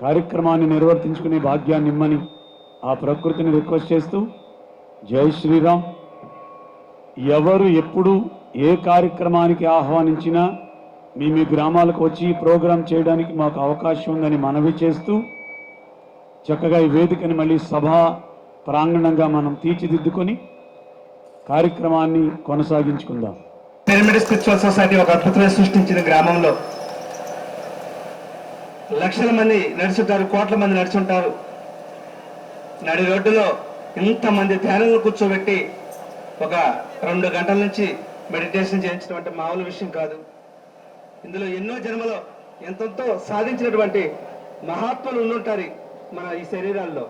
కార్యక్రమాన్ని నిర్వర్తించుకునే భాగ్యాన్ని ఇమ్మని ఆ ప్రకృతిని రిక్వెస్ట్ చేస్తూ జై శ్రీరామ్. ఎవరు ఎప్పుడు ఏ కార్యక్రమానికి ఆహ్వానించినా మీ గ్రామాలకు వచ్చి ప్రోగ్రాం చేయడానికి మాకు అవకాశం ఉందని మనవి చేస్తూ చక్కగా ఈ వేదికని మళ్ళీ సభా ప్రాంగణంగా మనం తీర్చిదిద్దుకొని కార్యక్రమాన్ని కొనసాగించుకుందాం. పిరమిడ్ స్పిరిచువల్ సొసైటీ ఒక అద్భుతమైన సృష్టించిన గ్రామంలో లక్షల మంది నడుచుంటారు, కోట్ల మంది నడుచుంటారు. నడి రోడ్డులో ఇంతమంది ధ్యానంలో కూర్చోబెట్టి ఒక 2 గంటల నుంచి మెడిటేషన్ చేయించడం అంటే మామూలు విషయం కాదు. ఇందులో ఎన్నో జన్మలో ఎంతో సాధించినటువంటి మహాత్ములు ఉండుంటారు మన ఈ శరీరాల్లో.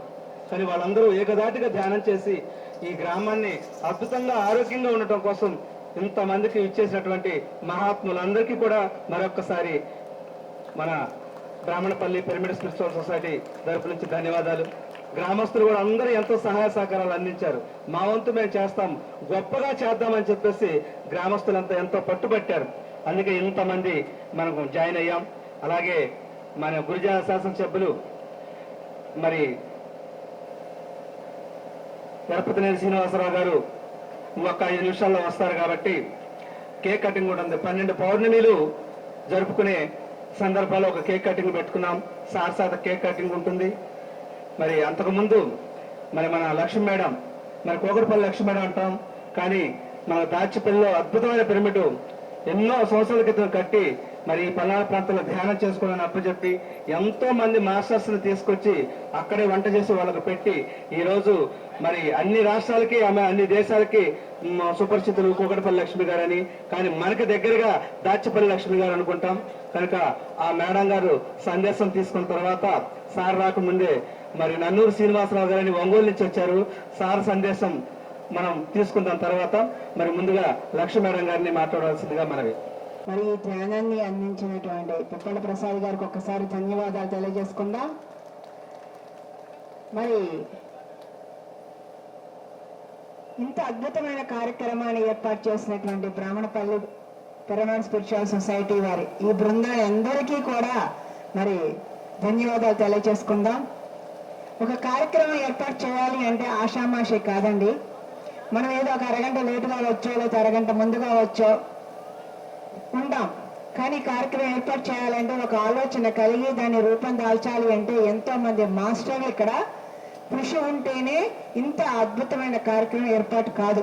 కానీ వాళ్ళందరూ ఏకదాటిగా ధ్యానం చేసి ఈ గ్రామాన్ని అద్భుతంగా ఆరోగ్యంగా ఉండటం కోసం ఇంతమందికి ఇచ్చేసినటువంటి మహాత్ములందరికీ కూడా మరొక్కసారి మన బ్రాహ్మణపల్లి పిరమిడ్ స్పిరిచువల్ సొసైటీ తరపు నుంచి ధన్యవాదాలు. గ్రామస్తులు కూడా అందరూ ఎంతో సహాయ సహకారాలు అందించారు. మా వంతు మేము చేస్తాం, గొప్పగా చేద్దామని చెప్పేసి గ్రామస్తులంతా ఎంతో పట్టుబట్టారు. అందుకే ఇంతమంది మనకు జాయిన్ అయ్యాం. అలాగే మన గురుజన శాసనసభ్యులు మరి తిరుపతినేని శ్రీనివాసరావు గారు ఇంకొక 5 నిమిషాల్లో వస్తారు కాబట్టి కేక్ కటింగ్ కూడా ఉంది. 12 పౌర్ణమిలు జరుపుకునే సందర్భాల్లో ఒక కేక్ కటింగ్ పెట్టుకున్నాం. సారసాత కేక్ కటింగ్ ఉంటుంది. మరి అంతకుముందు మన లక్ష్మీ మేడం, మరి కోకరపల్లి లక్ష్మీ మేడం అంటాం, కానీ మన దాచిపల్లిలో అద్భుతమైన పిరమిడ్ ఎన్నో సంవత్సరాల క్రితం కట్టి మరి ఈ పల్నాడు ప్రాంతంలో ధ్యానం చేసుకోవాలని అప్పచెప్పి ఎంతో మంది మాస్టర్స్ని తీసుకొచ్చి అక్కడే వంట చేసి వాళ్ళకు పెట్టి ఈరోజు మరి అన్ని రాష్ట్రాలకి ఆమె అన్ని దేశాలకి సుపరిచితులు కోకటపల్లి లక్ష్మి గారని, కానీ మనకి దగ్గరగా దాచిపల్లి లక్ష్మి గారు అనుకుంటాం. కనుక ఆ మేడం గారు సందేశం తీసుకున్న తర్వాత సార్ రాకముందే మరి నన్నూరు శ్రీనివాసరావు గారని ఒంగోలు నుంచి వచ్చారు. సార్ సందేశం మనం తీసుకున్న తర్వాత మరి ముందుగా లక్ష్మీ మేడం గారిని మాట్లాడాల్సిందిగా మనవి. మరి ఈ ధ్యానాన్ని అందించినటువంటి పుప్పల ప్రసాద్ గారికి ఒక్కసారి ధన్యవాదాలు తెలియజేసుకుందాం. మరి ఇంత అద్భుతమైన కార్యక్రమాన్ని ఏర్పాటు చేసినటువంటి బ్రాహ్మణపల్లి పిరమిడ్ స్పిరిచువల్ సొసైటీ వారి ఈ బృందాన్ని అందరికీ కూడా మరి ధన్యవాదాలు తెలియజేసుకుందాం. ఒక కార్యక్రమం ఏర్పాటు చేయాలి అంటే ఆషామాషి కాదండి. మనం ఏదో ఒక అరగంట లేటుగా వచ్చో లేదా అరగంట ముందుగా వచ్చో ఉంటాం. కానీ కార్యక్రమం ఏర్పాటు చేయాలంటే ఒక ఆలోచన కలిగి దాన్ని రూపం దాల్చాలి అంటే ఎంతో మంది మాస్టర్లు ఇక్కడ కృషి ఉంటేనే ఇంత అద్భుతమైన కార్యక్రమం ఏర్పాటు కాదు.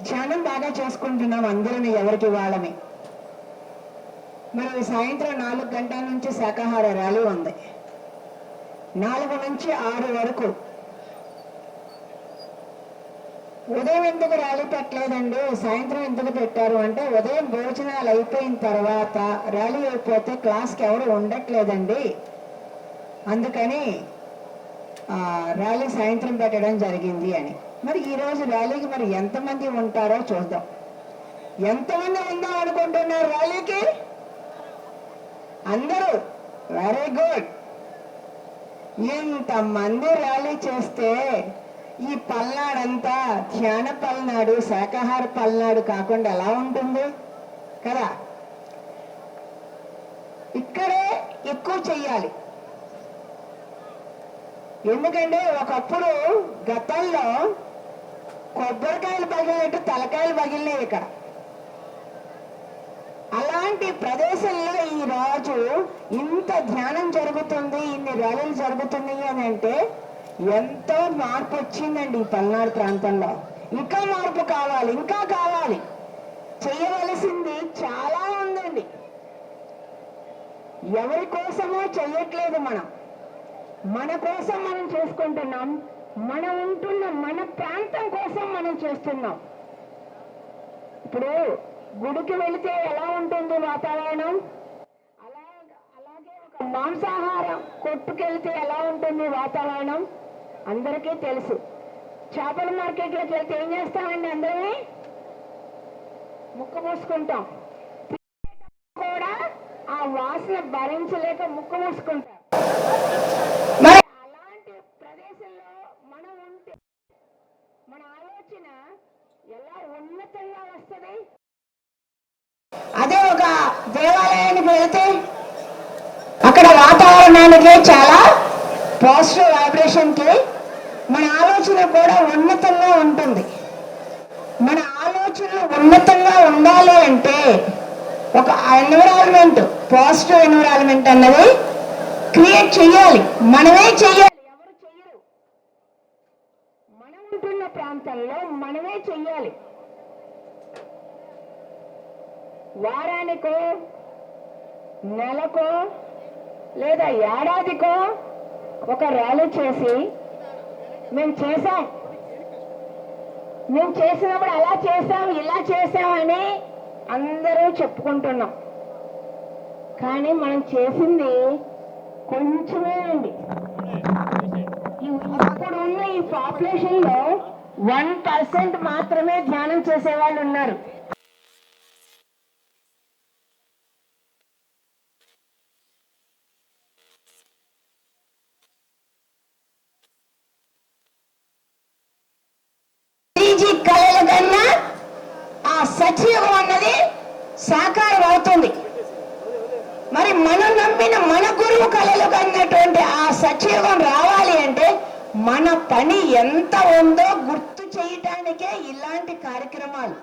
ధ్యానం బాగా చేసుకుంటున్నాం అందరిని, ఎవరికి వాళ్ళని. మరి సాయంత్రం 4 గంటల నుంచి శాకాహార ర్యాలీ ఉంది. 4 నుంచి 6 వరకు. ఉదయం ఎందుకు ర్యాలీ పెట్టలేదండి, సాయంత్రం ఎందుకు పెట్టారు అంటే ఉదయం భోజనాలు అయిపోయిన తర్వాత ర్యాలీ అయిపోతే క్లాస్కి ఎవరు ఉండట్లేదండి, అందుకని ర్యాలీ సాయంత్రం పెట్టడం జరిగింది అని. మరి ఈరోజు ర్యాలీకి మరి ఎంతమంది ఉంటారో చూద్దాం. ఎంతమంది ఉందాం అనుకుంటున్నారు ర్యాలీకి? అందరూ. Very good. ఇంతమంది ర్యాలీ చేస్తే ఈ పల్నాడంతా ధ్యాన పల్నాడు, శాకాహార పల్నాడు కాకుండా ఎలా ఉంటుంది కదా? ఇక్కడే ఎక్కువ చెయ్యాలి. ఎందుకంటే ఒకప్పుడు గతంలో కొబ్బరికాయలు పగిలినట్టు తలకాయలు పగిలినాయి ఇక్కడ. అలాంటి ప్రదేశంలో ఈ రోజు ఇంత ధ్యానం జరుగుతుంది, ఇన్ని ర్యాలీలు జరుగుతున్నాయి అని అంటే ఎంతో మార్పు వచ్చిందండి ఈ పల్నాడు ప్రాంతంలో. ఇంకా మార్పు కావాలి, ఇంకా కావాలి. చేయవలసింది చాలా ఉందండి. ఎవరి కోసమో చెయ్యట్లేదు మనం, మన కోసం మనం చేసుకుంటున్నాం. మనం ఉంటున్న మన ప్రాంతం కోసం మనం చేస్తున్నాం. ఇప్పుడు గుడికి వెళితే ఎలా ఉంటుంది వాతావరణం, అలాగే ఒక మాంసాహారం కొట్టుకెళ్తే ఎలా ఉంటుంది వాతావరణం అందరికీ తెలుసు. చేపల మార్కెట్లోకి వెళ్తే ఏం చేస్తామండి, అందరినీ ముక్కు మూసుకుంటాం. కూడా ఆ వాసన భరించలేక ముక్కు మూసుకుంటాం. మరి అలాంటి ప్రదేశంలో మనం ఉంటే మన ఆలోచన ఎలా ఉన్నతంగా వస్తుంది. అదే ఒక దేవాలయానికి వెళితే అక్కడ వాతావరణం వినడానికే చాలా పాజిటివ్ వైబ్రేషన్కి మన ఆలోచన కూడా ఉన్నతంగా ఉంటుంది. మన ఆలోచనలు ఉన్నతంగా ఉండాలి అంటే ఒక ఎన్విరాన్మెంట్, పాజిటివ్ ఎన్విరాన్మెంట్ అన్నది క్రియేట్ చేయాలి. మనమే చెయ్యాలి, ఎవరు చెయ్యరు. మనం ఉంటున్న ప్రాంతంలో మనమే చెయ్యాలి. వారానికో, నెలకో లేదా ఏడాదికో ఒక ర్యాలీ చేసి మేము చేసినప్పుడు అలా చేసాం, ఇలా చేసామని అందరూ చెప్పుకుంటున్నాం. కానీ మనం చేసింది కొంచెమే అండి. ఇప్పుడు ఉన్న ఈ పాపులేషన్ లో 1% మాత్రమే ధ్యానం చేసే వాళ్ళు ఉన్నారు. కళల కన్నా ఆ సత్యయుగం అన్నది సాకారం అవుతుంది. మరి మనం నమ్మిన మన గురువు కళలు కన్నటువంటి ఆ సత్యయుగం రావాలి అంటే మన పని ఎంత ఉందో గుర్తు చేయటానికే ఇలాంటి కార్యక్రమాలు.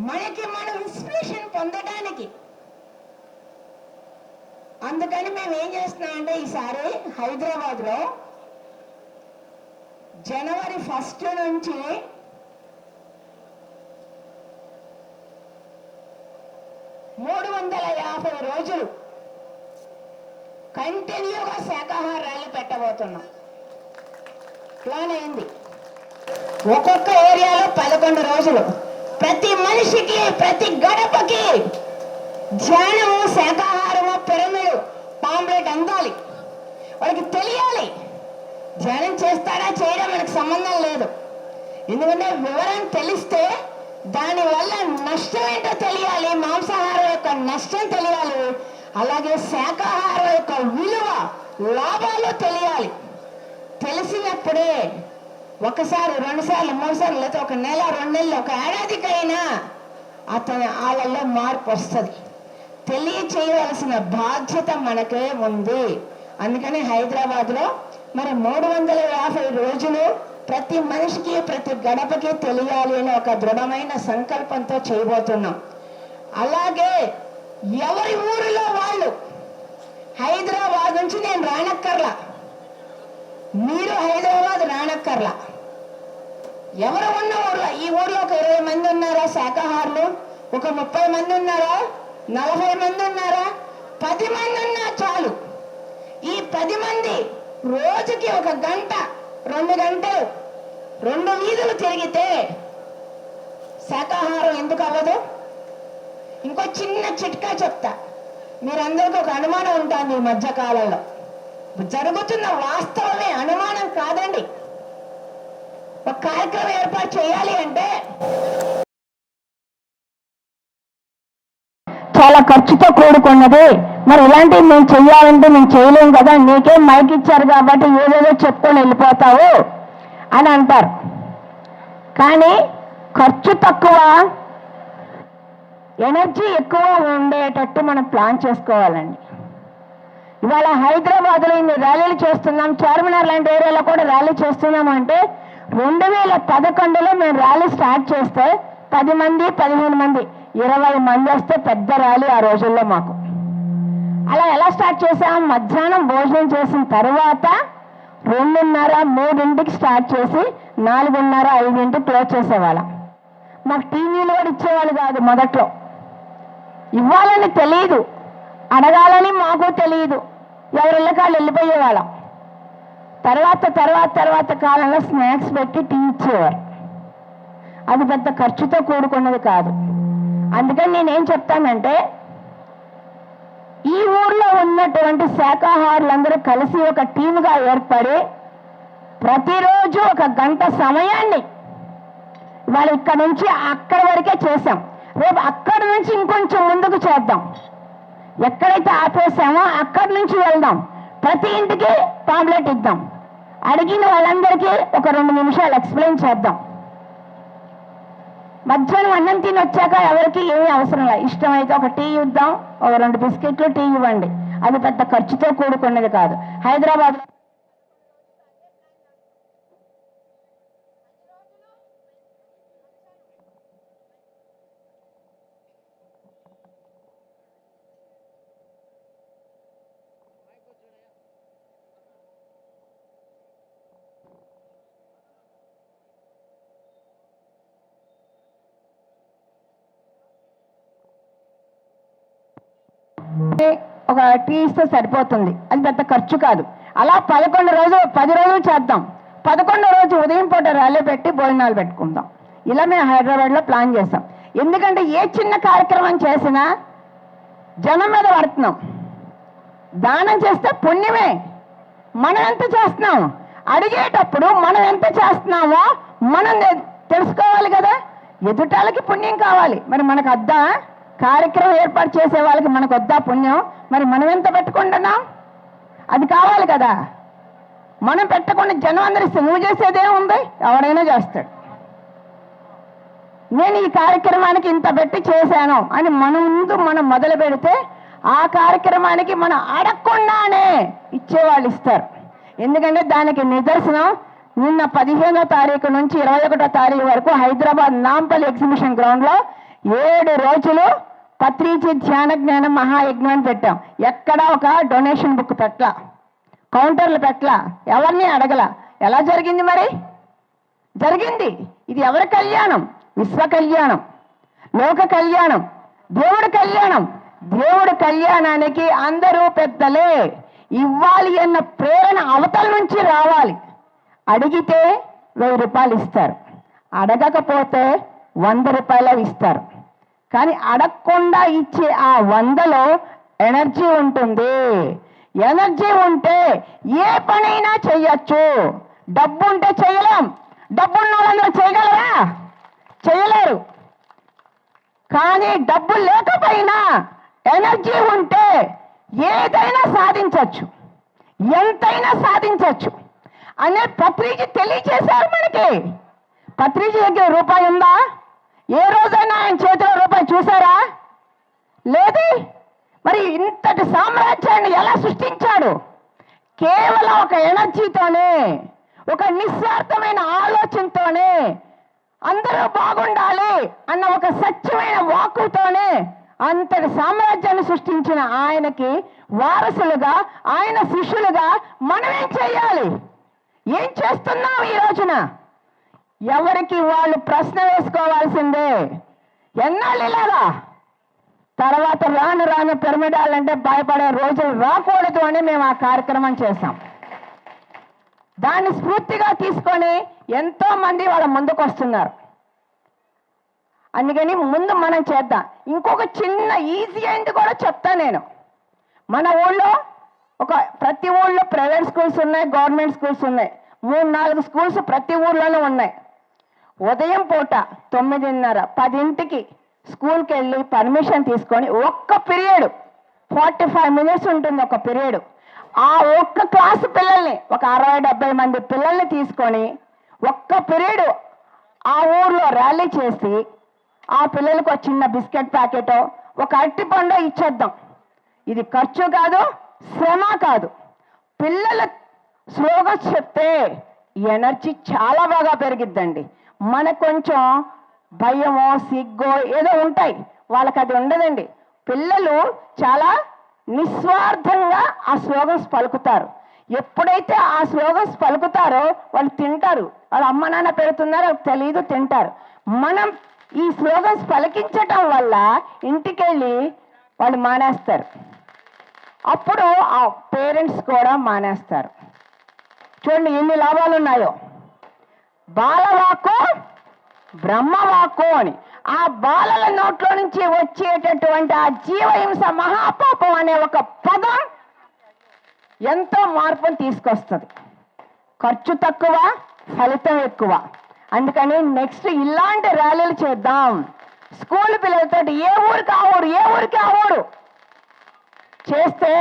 మనకి మనం ఇన్స్పిరేషన్ పొందడానికి. అందుకని మేము ఏం చేస్తున్నామంటే ఈసారి హైదరాబాద్ లో జనవరి 1 నుంచి రోజులు కంటిన్యూగా శాకాహార ర్యాలీ పెట్టబోతున్నాం. ప్లాన్ అయింది. ఒక్కొక్క ఏరియాలో 11 రోజులు, ప్రతి మనిషికి, ప్రతి గడపకి ధ్యానము, శాకాహారము, పిరమిడ్, పాంప్లెట్ అందాలి. వాళ్ళకి తెలియాలి. ధ్యానం చేస్తాడా చేయడా మనకు సంబంధం లేదు. ఎందుకంటే వివరం తెలిస్తే దానివల్ల నష్టం ఏంటో తెలియాలి, మాంసాహారం యొక్క నష్టం తెలియాలి, అలాగే శాకాహారం యొక్క విలువ, లాభాలు తెలియాలి. తెలిసినప్పుడే ఒకసారి, 2 సార్లు, 3 సార్లు, లేదా ఒక నెల, 2 నెలలు, ఒక ఏడాదికైనా వాళ్ళల్లో మార్పు వస్తుంది. తెలియచేయవలసిన బాధ్యత మనకే ఉంది. అందుకని హైదరాబాద్లో మరి 350 రోజులు ప్రతి మనిషికి, ప్రతి గడపకి తెలియాలి అని ఒక దృఢమైన సంకల్పంతో చేయబోతున్నాం. అలాగే ఎవరి ఊరిలో వాళ్ళు, హైదరాబాద్ నుంచి నేను రానక్కర్లా, మీరు హైదరాబాద్ రానక్కర్లా, ఎవరు ఉన్న ఊర్లో, ఈ ఊర్లో ఒక 20 మంది ఉన్నారా శాకాహారులు, ఒక 30 మంది ఉన్నారా, 40 మంది ఉన్నారా, 10 మంది ఉన్నా చాలు. ఈ 10 మంది రోజుకి 1 గంట, 2 గంటలు, 2 వీధులు తిరిగితే శాకాహారం ఎందుకు అవ్వదు? ఇంకో చిన్న చిట్కా చెప్తా. మీరందరికీ ఒక అనుమానం ఉంటుంది ఈ మధ్య కాలంలో. జరుగుతున్న వాస్తవమే, అనుమానం కాదండి. ఒక కార్యక్రమం ఏర్పాటు చేయాలి అంటే చాలా ఖర్చుతో కూడుకున్నది. మరి ఇలాంటివి మేము చెయ్యాలంటే మేము చేయలేం కదా, నీకే మైక్ ఇచ్చారు కాబట్టి ఏదేదో చెప్పుకొని వెళ్ళిపోతావు అని అంటారు. కానీ ఖర్చు తక్కువ, ఎనర్జీ ఎక్కువ ఉండేటట్టు మనం ప్లాన్ చేసుకోవాలండి. ఇవాళ హైదరాబాద్లో ఇన్ని ర్యాలీలు చేస్తున్నాం, చార్మినార్ లాంటి ఏరియాలో కూడా ర్యాలీ చేస్తున్నాం అంటే 2011లో మేము ర్యాలీ స్టార్ట్ చేస్తే 10 మంది, 15 మంది, 20 మంది వస్తే పెద్ద ర్యాలీ ఆ రోజుల్లో మాకు. అలా ఎలా స్టార్ట్ చేసాం? మధ్యాహ్నం భోజనం చేసిన తర్వాత 2:30, 3ంటికి స్టార్ట్ చేసి 4:30, 5ంటికి క్లోజ్ చేసేవాళ్ళం. మాకు టీవీలు కూడా ఇచ్చేవాళ్ళు కాదు మొదట్లో. ఇవ్వాలని తెలియదు, అడగాలని మాకు తెలియదు, ఎవరిళ్ళకాళ్ళు వెళ్ళిపోయేవాళ్ళం. తర్వాత కాలంలో స్నాక్స్ పెట్టి టీ ఇచ్చేవారు. అది పెద్ద ఖర్చుతో కూడుకున్నది కాదు. అందుకని నేనేం చెప్తానంటే, ఈ ఊర్లో ఉన్నటువంటి శాకాహారులందరూ కలిసి ఒక టీముగా ఏర్పడి ప్రతిరోజు 1 గంట సమయాన్ని వాళ్ళు ఇక్కడ నుంచి అక్కడి వరకే చేశాం. రేపు అక్కడి నుంచి ఇంకొంచెం ముందుకు చేద్దాం. ఎక్కడైతే ఆపేసామో అక్కడి నుంచి వెళ్దాం. ప్రతి ఇంటికి పాంప్లెట్ ఇద్దాం. అడిగిన వాళ్ళందరికీ ఒక 2 నిమిషాలు ఎక్స్ప్లెయిన్ చేద్దాం. మధ్యాహ్నం అన్నం తిని వచ్చాక ఎవరికి ఏమీ అవసరం లేదు. ఇష్టమైతే ఒక టీ ఇద్దాం, ఒక 2 బిస్కెట్లు టీ ఇవ్వండి. అది పెద్ద ఖర్చుతో కూడుకున్నది కాదు. హైదరాబాద్ ఒక టీ ఇస్తే సరిపోతుంది, అది పెద్ద ఖర్చు కాదు. అలా 10 రోజులు చేద్దాం. 11వ రోజు ఉదయం పూట ర్యాలీ పెట్టి భోజనాలు పెట్టుకుందాం. ఇలా మేము హైదరాబాద్లో ప్లాన్ చేస్తాం. ఎందుకంటే ఏ చిన్న కార్యక్రమం చేసినా జనం మీద పడుతున్నాం. దానం చేస్తే పుణ్యమే. మనం ఎంత చేస్తున్నాం అడిగేటప్పుడు మనం ఎంత చేస్తున్నామో మనం తెలుసుకోవాలి కదా. ఎదుటాలకి పుణ్యం కావాలి, మరి మనకు వద్దా? కార్యక్రమం ఏర్పాటు చేసే వాళ్ళకి మనకు వద్దా పుణ్యం? మరి మనం ఎంత పెట్టుకుంటున్నాం? అది కావాలి కదా. మనం పెట్టకుండా జనం అందరిస్తే నువ్వు చేసేదేముంది? ఎవరైనా చేస్తాడు. నేను ఈ కార్యక్రమానికి ఇంత పెట్టి చేశాను అని మనం మొదలు పెడితే ఆ కార్యక్రమానికి మనం అడగకుండానే ఇచ్చేవాళ్ళు ఇస్తారు. ఎందుకంటే దానికి నిదర్శనం నిన్న 15వ తారీఖు నుంచి 21వ తారీఖు వరకు హైదరాబాద్ నాంపల్లి ఎగ్జిబిషన్ గ్రౌండ్లో 7 రోజులు పత్రిజీ ధ్యాన జ్ఞానం మహాయజ్ఞం అని పెట్టాం. ఎక్కడా ఒక డొనేషన్ బుక్ పెట్టలా, కౌంటర్లు పెట్టలా, ఎవరిని అడగల. ఎలా జరిగింది? మరి జరిగింది. ఇది ఎవరి కళ్యాణం? విశ్వ కళ్యాణం, లోక కళ్యాణం, దేవుడి కళ్యాణం. దేవుడి కళ్యాణానికి అందరూ పెద్దలే. ఇవ్వాలి అన్న ప్రేరణ అవతల నుంచి రావాలి. అడిగితే 1000 రూపాయలు ఇస్తారు, అడగకపోతే 100 రూపాయలు ఇస్తారు. కానీ అడగకుండా ఇచ్చే ఆ 100లో ఎనర్జీ ఉంటుంది. ఎనర్జీ ఉంటే ఏ పనైనా చెయ్యొచ్చు. డబ్బు ఉంటే చేయలేం. డబ్బున్న వాళ్ళందరూ చేయగలరా? చేయలేరు. కానీ డబ్బు లేకపోయినా ఎనర్జీ ఉంటే ఏదైనా సాధించవచ్చు, ఎంతైనా సాధించవచ్చు అనే పత్రిజీ తెలియచేశారు మనకి. పత్రిజీ దగ్గర రూపాయి ఉందా? ఏ రోజైనా ఆయన చేతిలో రూపాయి చూసారా? లేదు. మరి ఇంతటి సామ్రాజ్యాన్ని ఎలా సృష్టించాడు? కేవలం ఒక ఎనర్జీతోనే, ఒక నిస్వార్థమైన ఆలోచనతోనే, అందరూ బాగుండాలి అన్న ఒక సత్యమైన వాక్కుతోనే అంతటి సామ్రాజ్యాన్ని సృష్టించిన ఆయనకి వారసులుగా, ఆయన శిష్యులుగా మనం ఏం చేయాలి? ఏం చేస్తున్నాం ఈ రోజున? ఎవరికి వాళ్ళు ప్రశ్న వేసుకోవాల్సిందే. ఎన్నాళ్ళు ఇలాగా? తర్వాత రాను పిరమిడాలంటే భయపడే రోజులు రాకూడదు అని మేము ఆ కార్యక్రమం చేశాం. దాన్ని స్ఫూర్తిగా తీసుకొని ఎంతో మంది వాళ్ళ ముందుకు వస్తున్నారు. అందుకని ముందు మనం చేద్దాం. ఇంకొక చిన్న ఈజీ అయింది కూడా చెప్తా నేను. మన ఊళ్ళో ప్రతి ఊళ్ళో ప్రైవేట్ స్కూల్స్ ఉన్నాయి, గవర్నమెంట్ స్కూల్స్ ఉన్నాయి. 3-4 స్కూల్స్ ప్రతి ఊర్లోనూ ఉన్నాయి. ఉదయం పూట 9:30, 10ంటికి స్కూల్కి వెళ్ళి పర్మిషన్ తీసుకొని ఒక్క పీరియడ్ 45 మినిట్స్ ఉంటుంది ఒక పీరియడ్. ఆ ఒక్క క్లాసు పిల్లల్ని, ఒక 60-70 మంది పిల్లల్ని తీసుకొని ఒక్క పీరియడ్ ఆ ఊర్లో ర్యాలీ చేసి ఆ పిల్లలకు ఒక చిన్న బిస్కెట్ ప్యాకెటో, ఒక అరటిపండో ఇచ్చేద్దాం. ఇది ఖర్చు కాదు, శ్రమ కాదు. పిల్లల స్లోగన్స్ చెప్తే ఎనర్జీ చాలా బాగా పెరిగిద్దండి. మనకు కొంచెం భయమో సిగ్గో ఏదో ఉంటాయి, వాళ్ళకి అది ఉండదండి. పిల్లలు చాలా నిస్వార్థంగా ఆ స్లోగన్స్ పలుకుతారు. ఎప్పుడైతే ఆ స్లోగన్స్ పలుకుతారో వాళ్ళు తింటారు. వాళ్ళ అమ్మ నాన్న పెడుతున్నారో తెలియదు, తింటారు. మనం ఈ స్లోగన్స్ పలికించటం వల్ల ఇంటికి వెళ్ళి వాళ్ళు మానేస్తారు. అప్పుడు ఆ పేరెంట్స్ కూడా మానేస్తారు. చూడండి ఎన్ని లాభాలు ఉన్నాయో. బాలవాక్కు బ్రహ్మవాక్కు అని ఆ బాలల నోట్లో నుంచి వచ్చేటటువంటి ఆ జీవహింస మహాపాపం అనే ఒక పదం ఎంతో మార్పును తీసుకొస్తుంది. ఖర్చు తక్కువ, ఫలితం ఎక్కువ. అందుకని నెక్స్ట్ ఇలాంటి ర్యాలీలు చేద్దాం. స్కూల్ పిల్లలతో ఏ ఊరికి ఆ ఊరు చేస్తే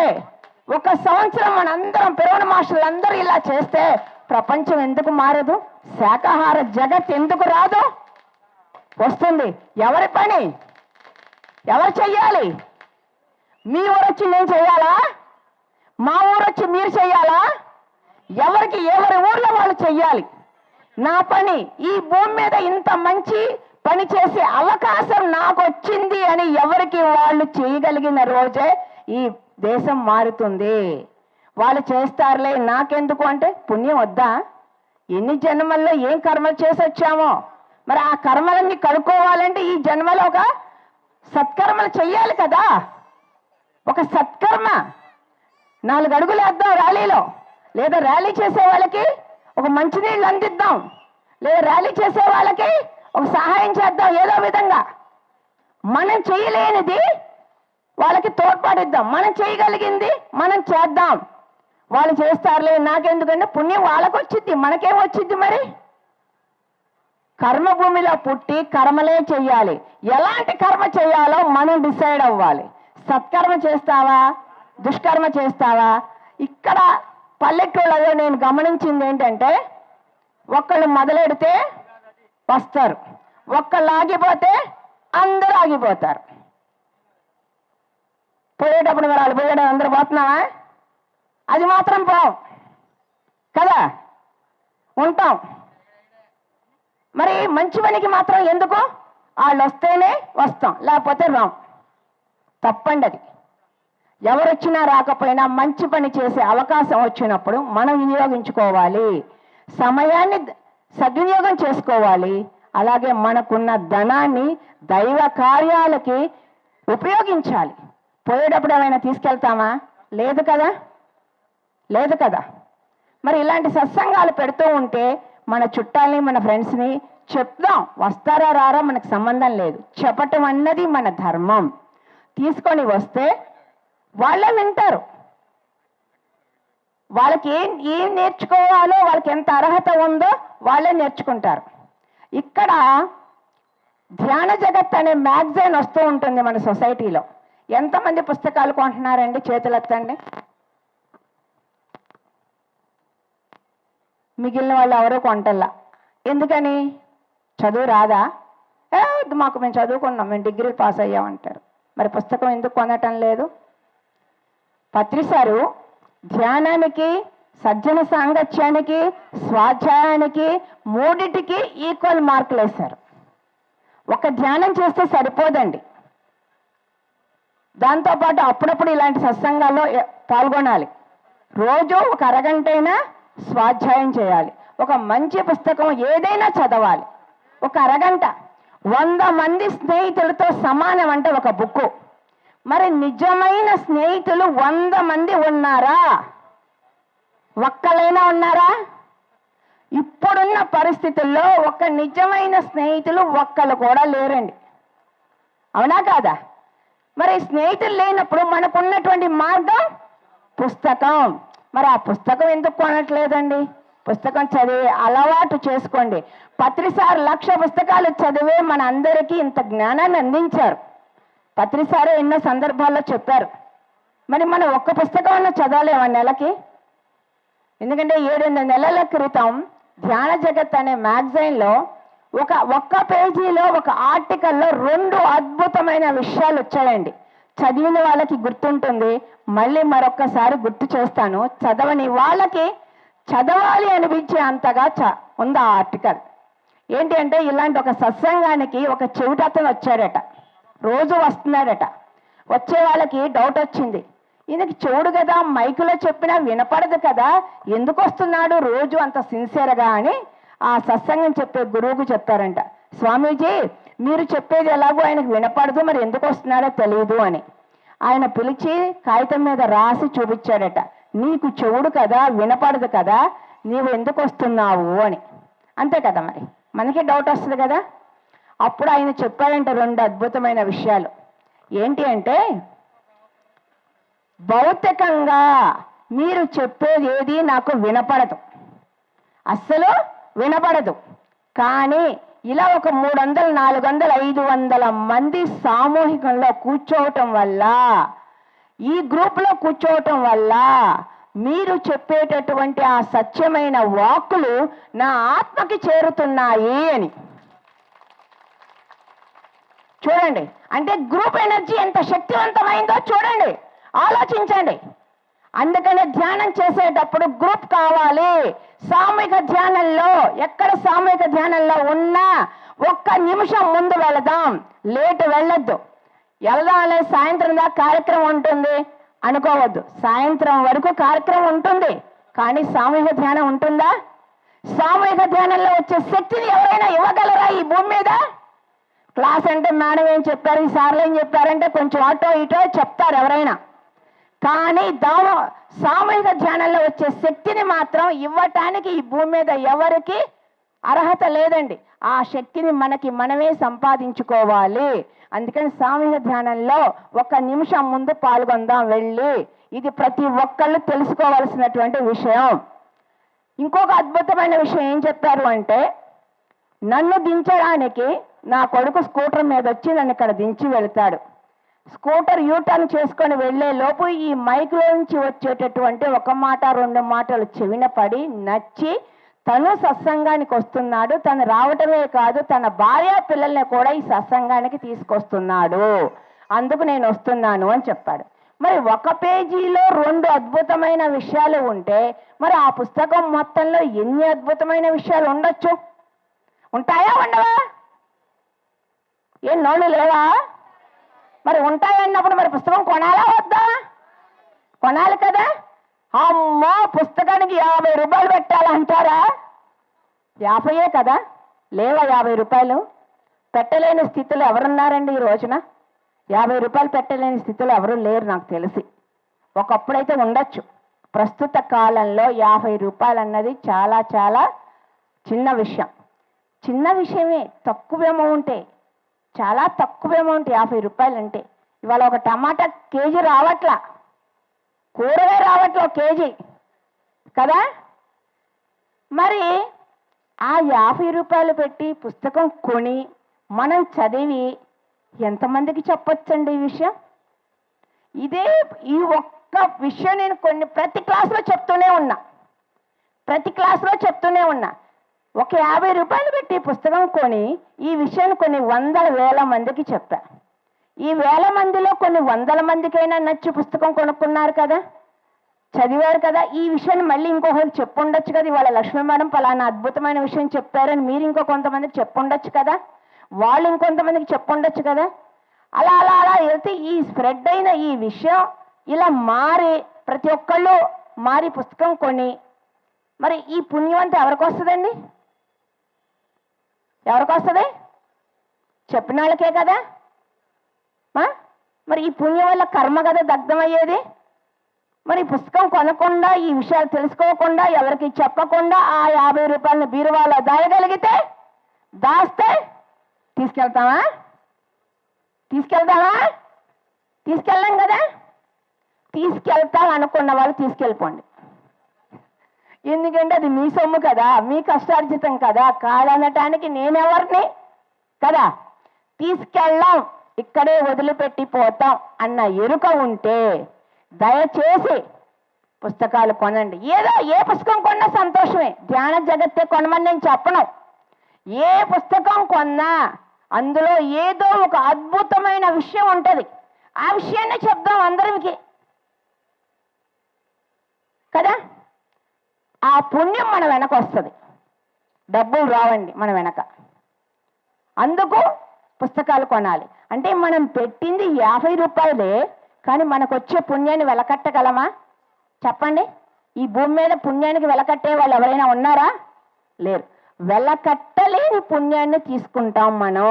1 సంవత్సరం మనందరం పిరవణ మాస్టర్లందరూ ఇలా చేస్తే ప్రపంచం ఎందుకు మారదు? శాకాహార జగత్ ఎందుకు రాదు? వస్తుంది. ఎవరి పని ఎవరు చెయ్యాలి? మీ ఊరు వచ్చి నేను చెయ్యాలా? మా ఊరు వచ్చి మీరు చెయ్యాలా? ఎవరికి ఎవరి ఊర్లో వాళ్ళు చెయ్యాలి. నా పని ఈ భూమి మీద ఇంత మంచి పని చేసే అవకాశం నాకు వచ్చింది అని ఎవరికి వాళ్ళు చేయగలిగిన రోజే ఈ దేశం మారుతుంది. వాళ్ళు చేస్తారులే నాకెందుకు అంటే పుణ్యం వద్దా? ఎన్ని జన్మల్లో ఏం కర్మలు చేసి వచ్చామో మరి ఆ కర్మలన్నీ కడుక్కోవాలంటే ఈ జన్మలో ఒక సత్కర్మలు చెయ్యాలి కదా. ఒక సత్కర్మ 4 అడుగులు వేద్దాం ర్యాలీలో, లేదా ర్యాలీ చేసే వాళ్ళకి ఒక మంచినీళ్ళు అందిద్దాం, లేదా ర్యాలీ చేసే వాళ్ళకి ఒక సహాయం చేద్దాం. ఏదో విధంగా మనం చేయలేనిది వాళ్ళకి తోడ్పాటిద్దాం. మనం చేయగలిగింది మనం చేద్దాం. వాళ్ళు చేస్తారులే నాకెందుకంటే పుణ్యం వాళ్ళకు వచ్చింది, మనకేం వచ్చింది? మరి కర్మభూమిలో పుట్టి కర్మలే చెయ్యాలి. ఎలాంటి కర్మ చేయాలో మనం డిసైడ్ అవ్వాలి. సత్కర్మ చేస్తావా, దుష్కర్మ చేస్తావా? ఇక్కడ పల్లెటూళ్ళలో నేను గమనించింది ఏంటంటే, ఒక్కళ్ళు మొదలెడితే వస్తారు, ఒక్కళ్ళు ఆగిపోతే అందరూ ఆగిపోతారు. పోయేటప్పుడు మరి వాళ్ళు పోయేటప్పుడు అందరూ పోతున్నావా? అది మాత్రం పోం కదా, ఉంటాం. మరి మంచి పనికి మాత్రం ఎందుకు? వాళ్ళు వస్తేనే వస్తాం, లేకపోతే రాం. తప్పండి అది. ఎవరు వచ్చినా రాకపోయినా మంచి పని చేసే అవకాశం వచ్చినప్పుడు మనం వినియోగించుకోవాలి. సమయాన్ని సద్వినియోగం చేసుకోవాలి. అలాగే మనకున్న ధనాన్ని దైవ కార్యాలకి ఉపయోగించాలి. పోయేటప్పుడు ఏమైనా తీసుకెళ్తామా? లేదు కదా, లేదు కదా. మరి ఇలాంటి సత్సంగాలు పెడుతూ ఉంటే మన చుట్టాలని మన ఫ్రెండ్స్ని చెప్దాం. వస్తారా రారా మనకు సంబంధం లేదు. చెప్పటం అన్నది మన ధర్మం. తీసుకొని వస్తే వాళ్ళే వింటారు. వాళ్ళకి ఏం నేర్చుకోవాలో, వాళ్ళకి ఎంత అర్హత ఉందో వాళ్ళే నేర్చుకుంటారు. ఇక్కడ ధ్యాన జగత్ అనే మ్యాగజైన్ వస్తూ ఉంటుంది మన సొసైటీలో. ఎంతమంది పుస్తకాలు కొంటున్నారండి? చేతులు ఎత్తండి. మిగిలిన వాళ్ళు ఎవరో కొంటల్లా. ఎందుకని? చదువు రాదా? వద్దు మాకు, మేము చదువుకున్నాం, మేము డిగ్రీ పాస్ అయ్యామంటారు. మరి పుస్తకం ఎందుకు కొనటం లేదు? పత్రిసారు ధ్యానానికి, సజ్జన సాంగత్యానికి, స్వాధ్యాయానికి 3టికి ఈక్వల్ మార్కులు వేశారు. ఒక ధ్యానం చేస్తే సరిపోదండి. దాంతోపాటు అప్పుడప్పుడు ఇలాంటి సత్సంగాల్లో పాల్గొనాలి. రోజు ఒక అరగంటైనా స్వాధ్యాయం చేయాలి. ఒక మంచి పుస్తకం ఏదైనా చదవాలి. ఒక అరగంట. 100 మంది స్నేహితులతో సమానం అంటే ఒక బుక్కు. మరి నిజమైన స్నేహితులు 100 మంది ఉన్నారా? ఒక్కలైనా ఉన్నారా? ఇప్పుడున్న పరిస్థితుల్లో ఒక నిజమైన స్నేహితులు ఒక్కళ్ళు కూడా లేరండి. అవునా కాదా? మరి స్నేహితులు లేనప్పుడు మనకున్నటువంటి మార్గం పుస్తకం. మరి ఆ పుస్తకం ఎందుకు కొనట్లేదండి? పుస్తకం చదివే అలవాటు చేసుకోండి. పత్రిసారు 1,00,000 పుస్తకాలు చదివే మన అందరికీ ఇంత జ్ఞానాన్ని అందించారు. పత్రిసారు ఎన్నో సందర్భాల్లో చెప్పారు. మరి మనం ఒక్క పుస్తకం చదవలేమా నెలకి? ఎందుకంటే 7-8 నెలల క్రితం ధ్యాన జగత్ అనే మ్యాగజైన్లో ఒక్క పేజీలో ఒక ఆర్టికల్లో 2 అద్భుతమైన విషయాలు వచ్చాయండి. చదివిన వాళ్ళకి గుర్తుంటుంది, మళ్ళీ మరొక్కసారి గుర్తు చేస్తాను. చదవని వాళ్ళకి చదవాలి అనిపించే అంతగా ఉంది ఆ ఆర్టికల్. ఏంటి అంటే, ఇలాంటి ఒక సత్సంగానికి ఒక చెవిటతను వచ్చాడట. రోజు వస్తున్నాడట. వచ్చే వాళ్ళకి డౌట్ వచ్చింది, ఈయనకి చెవుడు కదా, మైకులో చెప్పినా వినపడదు కదా, ఎందుకు వస్తున్నాడు రోజు అంత సిన్సియర్గా అని ఆ సత్సంగం చెప్పే గురువుకు చెప్పారంట. స్వామీజీ, మీరు చెప్పేది ఎలాగో ఆయనకు వినపడదు, మరి ఎందుకు వస్తున్నాడో తెలియదు అని. ఆయన పిలిచి కాగితం మీద రాసి చూపించాడట. నీకు చెవుడు కదా, వినపడదు కదా, నీవు ఎందుకు వస్తున్నావు అని. అంతే కదా, మరి మనకి డౌట్ వస్తుంది కదా. అప్పుడు ఆయన చెప్పాడంట 2 అద్భుతమైన విషయాలు. ఏంటి అంటే, భౌతికంగా మీరు చెప్పేది ఏది నాకు వినపడదు, అస్సలు వినపడదు. కానీ ఇలా ఒక 300, 400, 500 మంది సామూహికంలో కూర్చోవటం వల్ల, ఈ గ్రూప్లో కూర్చోవటం వల్ల మీరు చెప్పేటటువంటి ఆ సత్యమైన వాక్కులు నా ఆత్మకి చేరుతున్నాయి అని. చూడండి, అంటే గ్రూప్ ఎనర్జీ ఎంత శక్తివంతమైందో చూడండి, ఆలోచించండి. అందుకనే ధ్యానం చేసేటప్పుడు గ్రూప్ కావాలి. సామూహిక ధ్యానంలో ఎక్కడ సామూహిక ధ్యానంలో ఉన్నా ఒక్క నిమిషం ముందు వెళదాం, లేటు వెళ్ళొద్దు. వెళదాంలే సాయంత్రం దాకా కార్యక్రమం ఉంటుంది అనుకోవద్దు. సాయంత్రం వరకు కార్యక్రమం ఉంటుంది, కానీ సామూహిక ధ్యానం ఉంటుందా? సామూహిక ధ్యానంలో వచ్చే శక్తిని ఎవరైనా ఇవ్వగలరా ఈ భూమి మీద? క్లాస్ అంటే మేడం ఏం చెప్పారు, ఈ సార్లు ఏం చెప్పారంటే కొంచెం అటో ఇటో చెప్తారు ఎవరైనా, కానీ సామూహిక ధ్యానంలో వచ్చే శక్తిని మాత్రం ఇవ్వటానికి ఈ భూమి మీద ఎవరికి అర్హత లేదండి. ఆ శక్తిని మనమే సంపాదించుకోవాలి. అందుకని సామూహిక ధ్యానంలో ఒక్క నిమిషం ముందు పాల్గొందాం వెళ్ళి. ఇది ప్రతి ఒక్కళ్ళు తెలుసుకోవాల్సినటువంటి విషయం. ఇంకొక అద్భుతమైన విషయం ఏం చెప్పారు అంటే, నన్ను దించడానికి నా కొడుకు స్కూటర్ మీద వచ్చి నన్ను ఇక్కడ దించి వెళ్తాడు. స్కూటర్ యూటర్న్ చేసుకొని వెళ్లే లోపు ఈ మైక్లోంచి వచ్చేటటువంటి ఒక మాట రెండు మాటలు చెవిన పడి నచ్చి తను సత్సంగానికి వస్తున్నాడు. తను రావటమే కాదు, తన భార్య పిల్లల్ని కూడా ఈ సత్సంగానికి తీసుకొస్తున్నాడు. అందుకు నేను వస్తున్నాను అని చెప్పాడు. మరి ఒక పేజీలో 2 అద్భుతమైన విషయాలు ఉంటే మరి ఆ పుస్తకం మొత్తంలో ఎన్ని అద్భుతమైన విషయాలు ఉండొచ్చు? ఉంటాయా ఉండవా? ఏం నోళ్ళు లేవా? మరి ఉంటాయన్నప్పుడు మరి పుస్తకం కొనాలా వద్దా? కొనాలి కదా. అమ్మో పుస్తకానికి 50 రూపాయలు పెట్టాలంటారా? 50 కదా, లేవా 50 రూపాయలు? పెట్టలేని స్థితిలో ఎవరున్నారండి ఈ రోజున? 50 రూపాయలు పెట్టలేని స్థితిలో ఎవరు లేరు నాకు తెలిసి. ఒకప్పుడైతే ఉండొచ్చు. ప్రస్తుత కాలంలో 50 రూపాయలు అన్నది చాలా చాలా చిన్న విషయం. చిన్న విషయమే, తక్కువ అమౌంటే, చాలా తక్కువ అమౌంట్ 50 రూపాయలు అంటే. ఇవాళ ఒక టమాటా కేజీ రావట్లా, కూరగాయ రావట్లే కేజీ కదా. మరి ఆ 50 రూపాయలు పెట్టి పుస్తకం కొని మనం చదివి ఎంతమందికి చెప్పొచ్చండి ఈ విషయం? ఈ ఒక్క విషయం నేను ప్రతి క్లాసులో చెప్తూనే ఉన్నా. ఒక 50 రూపాయలు పెట్టి పుస్తకం కొని ఈ విషయాన్ని కొన్ని వందల వేల మందికి చెప్పా. ఈ వేల మందిలో కొన్ని వందల మందికైనా నచ్చి పుస్తకం కొనుక్కున్నారు కదా, చదివారు కదా. ఈ విషయాన్ని మళ్ళీ ఇంకొకరికి చెప్పుండొచ్చు కదా. ఇవాళ లక్ష్మీ మేడం పలానా అద్భుతమైన విషయం చెప్పారని మీరు ఇంకో కొంతమందికి చెప్పుండొచ్చు కదా, వాళ్ళు ఇంకొంతమందికి చెప్పుండొచ్చు కదా. అలా అలా అలా వెళ్తే ఈ స్ప్రెడ్ అయిన ఈ విషయం ఇలా మారి ప్రతి ఒక్కళ్ళు మారి పుస్తకం కొని, మరి ఈ పుణ్యం అంతా ఎవరికి వస్తుందండి? ఎవరికి వస్తుంది? చెప్పిన వాళ్ళకే కదా. మరి ఈ పుణ్యం వల్ల కర్మ కదా దగ్ధమయ్యేది. మరి పుస్తకం కొనకుండా, ఈ విషయాలు తెలుసుకోకుండా, ఎవరికి చెప్పకుండా ఆ 50 రూపాయలను బీరువాలో దాస్తే తీసుకెళ్తామా? తీసుకెళ్ళాం కదా. తీసుకెళ్తాం అనుకున్న వాళ్ళు తీసుకెళ్ళిపోండి. ఎందుకంటే అది మీ సొమ్ము కదా, మీ కష్టార్జితం కదా. కాదనటానికి నేనెవరిని కదా. తీసుకెళ్ళాం, ఇక్కడే వదిలిపెట్టిపోతాం అన్న ఎరుక ఉంటే దయచేసి పుస్తకాలు కొనండి. ఏదో ఏ పుస్తకం కొన్నా సంతోషమే, ధ్యాన జగత్తే కొనమని నేను చెప్పను. ఏ పుస్తకం కొన్నా అందులో ఏదో ఒక అద్భుతమైన విషయం ఉంటుంది. ఆ విషయాన్ని చెప్దాం అందరికి కదా. ఆ పుణ్యం మన వెనక వస్తుంది, డబ్బులు రావండి మన వెనక. అందుకు పుస్తకాలు కొనాలి. అంటే మనం పెట్టింది 50 రూపాయలే, కానీ మనకు వచ్చే పుణ్యాన్ని వెలకట్టగలమా? చెప్పండి. ఈ భూమి మీద పుణ్యానికి వెలకట్టే వాళ్ళు ఎవరైనా ఉన్నారా? లేరు. వెలకట్టలేని పుణ్యాన్ని తీసుకుంటాం మనం.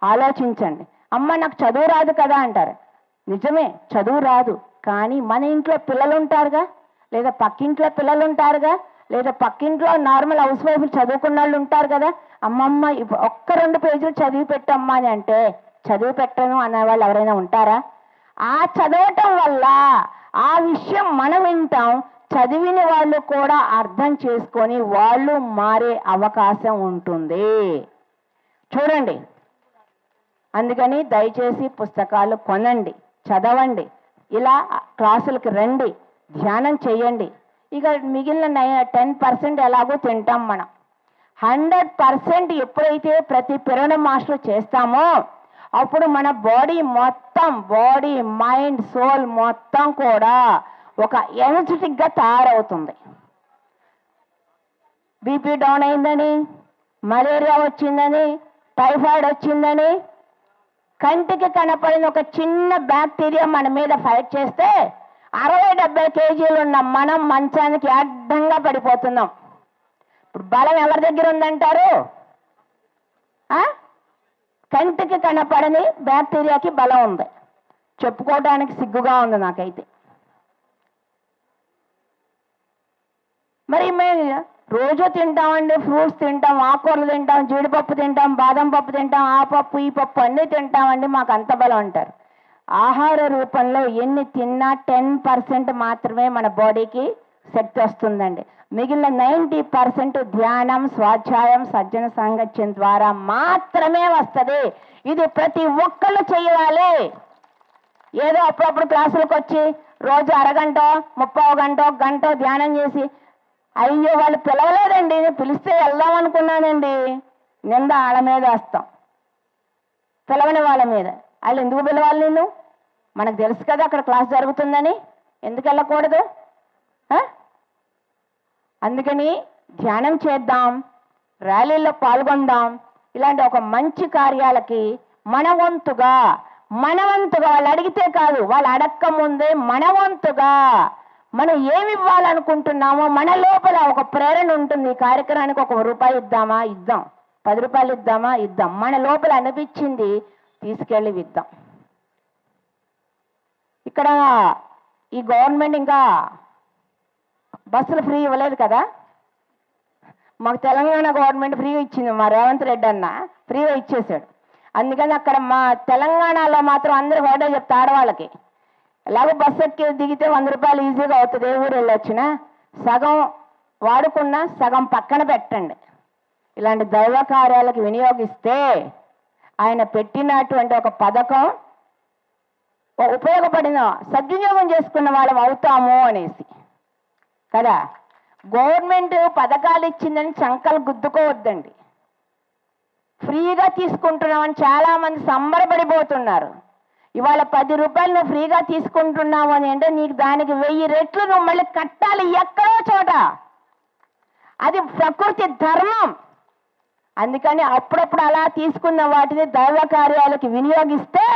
ఆలోచించండి. అమ్మ నాకు చదువు రాదు కదా అంటారు. నిజమే, చదువు రాదు, కానీ మన ఇంట్లో పిల్లలు ఉంటారుగా, లేదా పక్కింట్లో పిల్లలు ఉంటారుగా, లేదా పక్కింట్లో నార్మల్ హౌస్ వైఫ్లు చదువుకున్న వాళ్ళు ఉంటారు కదా. అమ్మమ్మ ఒక్క 2 పేజీలు చదివి పెట్టమ్మా అని అంటే చదివి పెట్టను అనేవాళ్ళు ఎవరైనా ఉంటారా? ఆ చదవటం వల్ల ఆ విషయం మనం వింటాం, చదివిన వాళ్ళు కూడా అర్థం చేసుకొని వాళ్ళు మారే అవకాశం ఉంటుంది. చూడండి, అందుకని దయచేసి పుస్తకాలు కొనండి, చదవండి, ఇలా క్లాసులకు రండి, ధ్యానం చేయండి. ఇక మిగిలిన 10% ఎలాగో తింటాం మనం. 100% ఎప్పుడైతే ప్రతి పిరమిడ్ మాస్టర్ చేస్తామో అప్పుడు మన బాడీ మొత్తం, బాడీ మైండ్ సోల్ మొత్తం కూడా ఒక ఎనర్జెటిక్గా తయారవుతుంది. బీపీ డౌన్ అయిందని, మలేరియా వచ్చిందని, టైఫాయిడ్ వచ్చిందని, కంటికి కనపడిన ఒక చిన్న బ్యాక్టీరియా మన మీద ఫైట్ చేస్తే 60-70 కేజీలు ఉన్న మనం మంచానికి అడ్డంగా పడిపోతున్నాం. ఇప్పుడు బలం ఎవరి దగ్గర ఉందంటారు? కంటికి కనపడని బ్యాక్టీరియాకి బలం ఉంది. చెప్పుకోవడానికి సిగ్గుగా ఉంది నాకైతే. మరి మేము రోజు తింటామండి, ఫ్రూట్స్ తింటాం, ఆకుకూరలు తింటాం, జీడిపప్పు తింటాం, బాదం పప్పు తింటాం, ఆ పప్పు ఈ పప్పు అన్నీ తింటామండి, మాకు అంత బలం అంటారు. ఆహార రూపంలో ఎన్ని తిన్నా 10% మాత్రమే మన బాడీకి శక్తి వస్తుందండి. మిగిలిన 90% ధ్యానం, స్వాధ్యాయం, సజ్జన సాంగత్యం ద్వారా మాత్రమే వస్తుంది. ఇది ప్రతి ఒక్కళ్ళు చేయాలి. ఏదో అప్పుడప్పుడు క్లాసులకు వచ్చి రోజు అరగంట, 30 గంట ధ్యానం చేసి, అయ్యో వాళ్ళు పిలవలేదండి, పిలిస్తే వెళ్దాం అనుకున్నానండి, నింద వాళ్ళ మీద వేస్తాం. పిలవని వాళ్ళ మీద. వాళ్ళు ఎందుకు పిలవాలి నిన్ను? మనకు తెలుసు కదా అక్కడ క్లాస్ జరుగుతుందని. ఎందుకు వెళ్ళకూడదు? అందుకని ధ్యానం చేద్దాం, ర్యాలీల్లో పాల్గొందాం. ఇలాంటి ఒక మంచి కార్యాలకి మన వంతుగా వాళ్ళు అడిగితే కాదు, వాళ్ళు అడక్క ముందే మన వంతుగా మనం ఏమి ఇవ్వాలనుకుంటున్నామో మన లోపల ఒక ప్రేరణ ఉంటుంది. ఈ కార్యక్రమానికి ₹1 ఇద్దామా? ఇద్దాం. ₹10 ఇద్దామా? ఇద్దాం. మన లోపల అనిపించింది తీసుకెళ్ళి ఇద్దాం. ఇక్కడ ఈ గవర్నమెంట్ ఇంకా బస్సులు ఫ్రీ ఇవ్వలేదు కదా. మాకు తెలంగాణ గవర్నమెంట్ ఫ్రీ ఇచ్చింది. మా రేవంత్ రెడ్డి అన్న ఫ్రీగా ఇచ్చేసాడు. అందుకని అక్కడ మా తెలంగాణలో మాత్రం అందరూ ఒకటే చెప్తా, ఆడవాళ్ళకి ఎలాగో బస్సు ఎక్కి దిగితే ₹100 ఈజీగా అవుతుంది. ఏ ఊరు వెళ్ళొచ్చినా సగం వాడుకున్నా సగం పక్కన పెట్టండి. ఇలాంటి దైవ కార్యాలకు వినియోగిస్తే ఆయన పెట్టినటువంటి ఒక పథకం ఉపయోగపడిన సద్వినియోగం చేసుకున్న వాళ్ళం అవుతాము అనేసి కదా. గవర్నమెంట్ పథకాలు ఇచ్చిందని చంకలు గుద్దుకోవద్దండి. ఫ్రీగా తీసుకుంటున్నామని చాలామంది సంబరపడిపోతున్నారు. ఇవాళ ₹10 నువ్వు ఫ్రీగా తీసుకుంటున్నావు అని అంటే నీకు దానికి 1000 రెట్లు నువ్వు మళ్ళీ కట్టాలి ఎక్కడో చోట. అది ప్రకృతి ధర్మం. అందుకని అప్పుడప్పుడు అలా తీసుకున్న వాటిని దైవ కార్యాలకి వినియోగిస్తే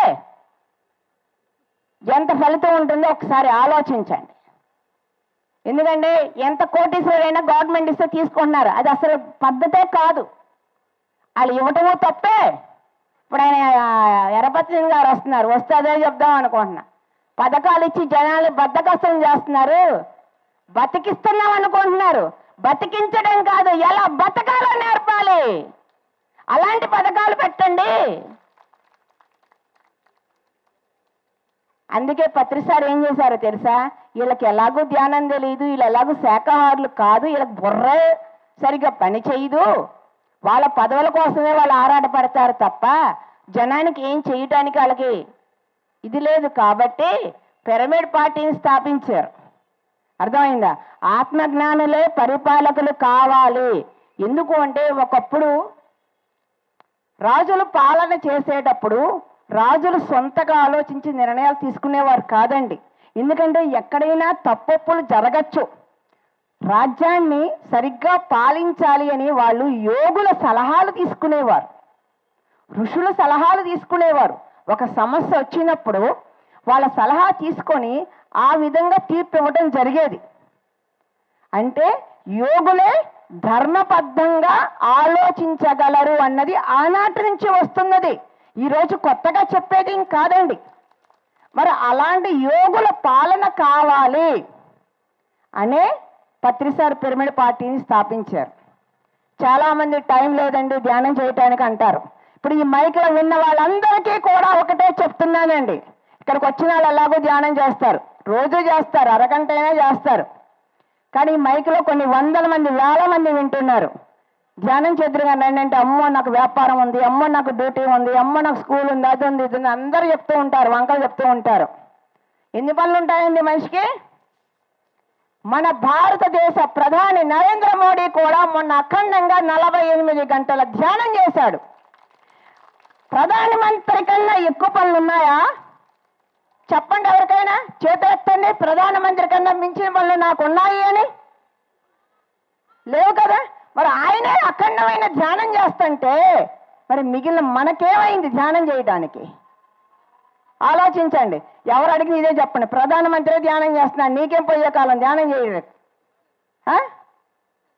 ఎంత ఫలితం ఉంటుందో ఒకసారి ఆలోచించండి. ఎందుకంటే ఎంత కోటీశ్వరైనా గవర్నమెంట్ ఇస్తే తీసుకుంటున్నారు. అది అసలు పద్ధతే కాదు. వాళ్ళు ఇవ్వటమో తప్పే. ఇప్పుడు ఆయన ఎర్రపత్రి గారు వస్తున్నారు, వస్తే అదే చెప్దాం అనుకుంటున్నా. పథకాలు ఇచ్చి జనాలు బద్దకస్తులు చేస్తున్నారు, బతికిస్తున్నాం అనుకుంటున్నారు. బతికించడం కాదు, ఎలా బతకాలో నేర్పాలి. అలాంటి పథకాలు పెట్టండి. అందుకే పత్రిసారి ఏం చేశారో తెలుసా? వీళ్ళకి ఎలాగో ధ్యానం తెలియదు, వీళ్ళు ఎలాగో శాఖాహారులు కాదు, వీళ్ళకి బుర్ర సరిగ్గా పని చేయదు, వాళ్ళ పదవుల కోసమే వాళ్ళు ఆరాటపడతారు తప్ప జనానికి ఏం చేయటానికి వాళ్ళకి ఇది లేదు. కాబట్టి పిరమిడ్ పార్టీని స్థాపించారు. అర్థమైందా? ఆత్మజ్ఞానులే పరిపాలకులు కావాలి. ఎందుకు అంటే ఒకప్పుడు రాజులు పాలన చేసేటప్పుడు రాజులు సొంతగా ఆలోచించి నిర్ణయాలు తీసుకునేవారు కాదండి. ఎందుకంటే ఎక్కడైనా తప్పొప్పులు జరగచ్చు. రాజ్యాన్ని సరిగ్గా పాలించాలి అని వాళ్ళు యోగుల సలహాలు తీసుకునేవారు, ఋషుల సలహాలు తీసుకునేవారు. ఒక సమస్య వచ్చినప్పుడు వాళ్ళ సలహా తీసుకొని ఆ విధంగా తీర్పు ఇవ్వడం జరిగేది. అంటే యోగులే ధర్మబద్ధంగా ఆలోచించగలరు అన్నది ఆనాటి నుంచి వస్తున్నది. ఈరోజు కొత్తగా చెప్పేది కాదండి. మరి అలాంటి యోగుల పాలన కావాలి అనే పత్రిసార్ పిరమిడ్ పార్టీని స్థాపించారు. చాలామంది టైం లేదండి ధ్యానం చేయటానికి అంటారు. ఇప్పుడు ఈ మైక్లో విన్న వాళ్ళందరికీ కూడా ఒకటే చెప్తున్నానండి. ఇక్కడికి వచ్చిన వాళ్ళు ఎలాగో ధ్యానం చేస్తారు, రోజు చేస్తారు, అరగంట అయినా చేస్తారు. కానీ ఈ మైక్లో కొన్ని 100 మంది 1000 మంది వింటున్నారు. ధ్యానం చేద్దరుగా అంటే అమ్మో నాకు వ్యాపారం ఉంది, అమ్మో నాకు డ్యూటీ ఉంది, అమ్మో నాకు స్కూల్ ఉంది, అది ఉంది, ఇది ఉంది, అందరూ చెప్తూ ఉంటారు, వంకలు చెప్తూ ఉంటారు. ఎన్ని పనులు ఉంటాయండి మనిషికి? మన భారతదేశ ప్రధాని నరేంద్ర మోడీ కూడా మొన్న అఖండంగా 48 గంటల ధ్యానం చేశాడు. ప్రధానమంత్రి కన్నా ఎక్కువ పనులు ఉన్నాయా? చెప్పండి ఎవరికైనా, చేతులెత్తండి. ప్రధానమంత్రి కన్నా మించిన పనులు నాకు ఉన్నాయి అని. లేవు కదా. మరి ఆయనే అఖండమైన ధ్యానం చేస్తుంటే మరి మిగిలిన మనకేమైంది ధ్యానం చేయడానికి? ఆలోచించండి. ఎవరు అడిగిన ఇదే చెప్పండి. ప్రధానమంత్రి ధ్యానం చేస్తున్నాడు, నీకేం పోయే కాలం ధ్యానం చేయలేదు?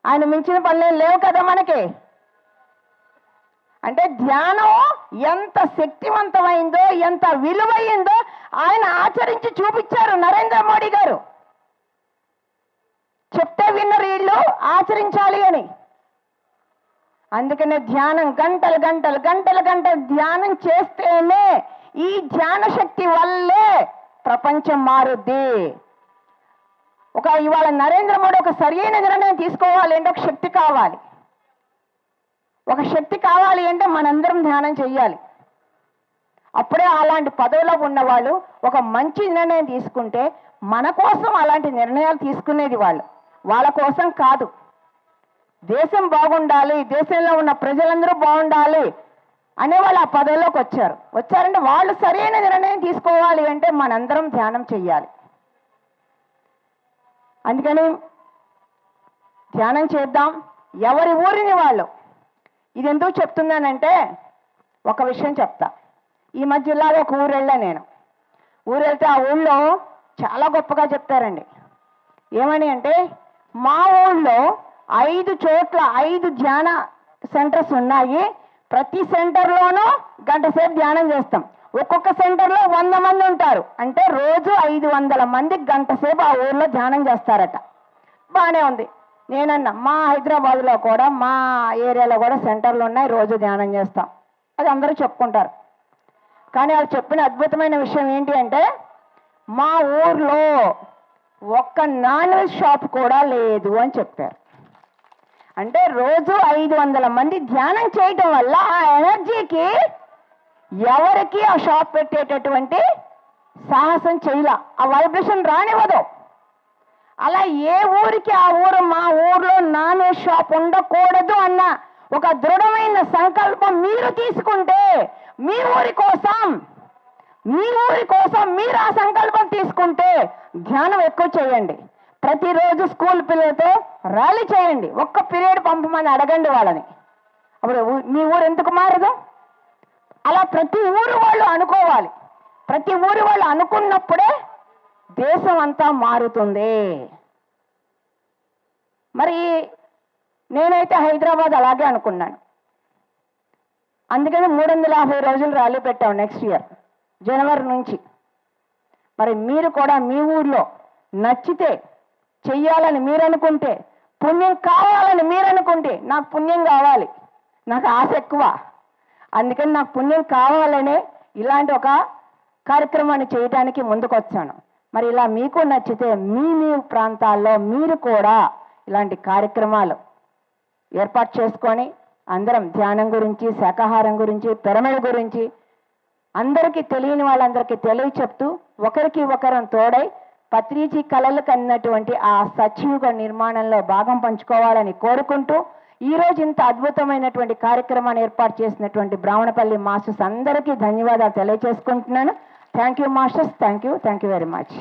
ఆయన మించిన పనులు లేవు కదా మనకి. అంటే ధ్యానం ఎంత శక్తివంతమైందో, ఎంత విలువైందో ఆయన ఆచరించి చూపించారు నరేంద్ర మోడీ గారు. చెప్తే విన్నరు వీళ్ళు ఆచరించాలి అని. అందుకనే ధ్యానం గంటలు గంటలు గంటలు గంటలు ధ్యానం చేస్తేనే, ఈ ధ్యాన శక్తి వల్లే ప్రపంచం మారుద్ది. ఇవాళ నరేంద్ర మోడీ ఒక సరైన నిర్ణయం తీసుకోవాలి అంటే ఒక శక్తి కావాలి. ఒక శక్తి కావాలి అంటే మనందరం ధ్యానం చెయ్యాలి. అప్పుడే అలాంటి పదవిలో ఉన్నవాళ్ళు ఒక మంచి నిర్ణయం తీసుకుంటే, మన కోసం అలాంటి నిర్ణయాలు తీసుకునేది వాళ్ళ కోసం కాదు. దేశం బాగుండాలి, దేశంలో ఉన్న ప్రజలందరూ బాగుండాలి అనేవాళ్ళు ఆ పదవిలోకి వచ్చారంటే వాళ్ళు సరైన నిర్ణయం తీసుకోవాలి అంటే మనందరం ధ్యానం చెయ్యాలి. అందుకని ధ్యానం చేద్దాం. ఎవరి ఊరిని వాళ్ళు. ఇది ఎందుకు చెప్తున్నానంటే ఒక విషయం చెప్తా. ఈ మధ్య జిల్లాలో ఒక ఊరు వెళ్ళా నేను. ఊరు వెళ్తే ఆ ఊళ్ళో చాలా గొప్పగా చెప్తారండి. ఏమని అంటే, మా ఊళ్ళో 5 చోట్ల 5 ధ్యాన సెంటర్స్ ఉన్నాయి. ప్రతి సెంటర్లోనూ గంట సేపు ధ్యానం చేస్తాం. ఒక్కొక్క సెంటర్లో 100 మంది ఉంటారు. అంటే రోజు 500 మంది గంట సేపు ఆ ఊర్లో ధ్యానం చేస్తారట. బాగానే ఉంది. నేనన్నా మా హైదరాబాద్లో కూడా, మా ఏరియాలో కూడా సెంటర్లు ఉన్నాయి, రోజు ధ్యానం చేస్తాం. అది అందరూ చెప్పుకుంటారు. కానీ వాళ్ళు చెప్పిన అద్భుతమైన విషయం ఏంటి అంటే, మా ఊర్లో ఒక్క నాన్ వెజ్ షాప్ కూడా లేదు అని చెప్పారు. అంటే రోజు 500 మంది ధ్యానం చేయటం వల్ల ఆ ఎనర్జీకి ఎవరికి ఆ షాప్ పెట్టేటటువంటి సాహసం చేయలా, ఆ వైబ్రేషన్ రానివ్వదు. అలా ఏ ఊరికి ఆ ఊరు, మా ఊర్లో నాన్ వెజ్ షాప్ ఉండకూడదు అన్న ఒక దృఢమైన సంకల్పం మీరు తీసుకుంటే, మీ ఊరి కోసం మీరు ఆ సంకల్పం తీసుకుంటే ధ్యానం ఎక్కువ చేయండి. ప్రతిరోజు స్కూల్ పిల్లలతో ర్యాలీ చేయండి. ఒక్క పీరియడ్ పంపమని అడగండి వాళ్ళని. అప్పుడు మీ ఊరు ఎందుకు మారదు? అలా ప్రతి ఊరు వాళ్ళు అనుకోవాలి. ప్రతి ఊరు వాళ్ళు అనుకున్నప్పుడే దేశం అంతా మారుతుంది. మరి నేనైతే హైదరాబాద్ అలాగే అనుకున్నాను. అందుకని 350 రోజులు ర్యాలీ పెట్టాం నెక్స్ట్ ఇయర్ జనవరి నుంచి. మరి మీరు కూడా మీ ఊర్లో నచ్చితే చెయ్యాలని మీరు అనుకుంటే, పుణ్యం కావాలని మీరు అనుకుంటే, నాకు పుణ్యం కావాలి, నాకు ఆశ ఎక్కువ, అందుకని నాకు పుణ్యం కావాలనే ఇలాంటి ఒక కార్యక్రమాన్ని చేయడానికి ముందుకు వచ్చాను. మరి ఇలా మీకు నచ్చితే మీ ప్రాంతాల్లో మీరు కూడా ఇలాంటి కార్యక్రమాలు ఏర్పాటు చేసుకొని అందరం ధ్యానం గురించి, శాకాహారం గురించి, పిరమిడ్ గురించి అందరికీ తెలియని వాళ్ళందరికీ తెలియచెప్తూ ఒకరికి ఒకరం తోడై పత్రిజీ కళలు కన్నటువంటి ఆ సత్యయుగ నిర్మాణంలో భాగం పంచుకోవాలని కోరుకుంటూ, ఈరోజు ఇంత అద్భుతమైనటువంటి కార్యక్రమాన్ని ఏర్పాటు చేసినటువంటి బ్రాహ్మణపల్లి మాస్టర్స్ అందరికీ ధన్యవాదాలు తెలియజేసుకుంటున్నాను. Thank you masters. Thank you very much.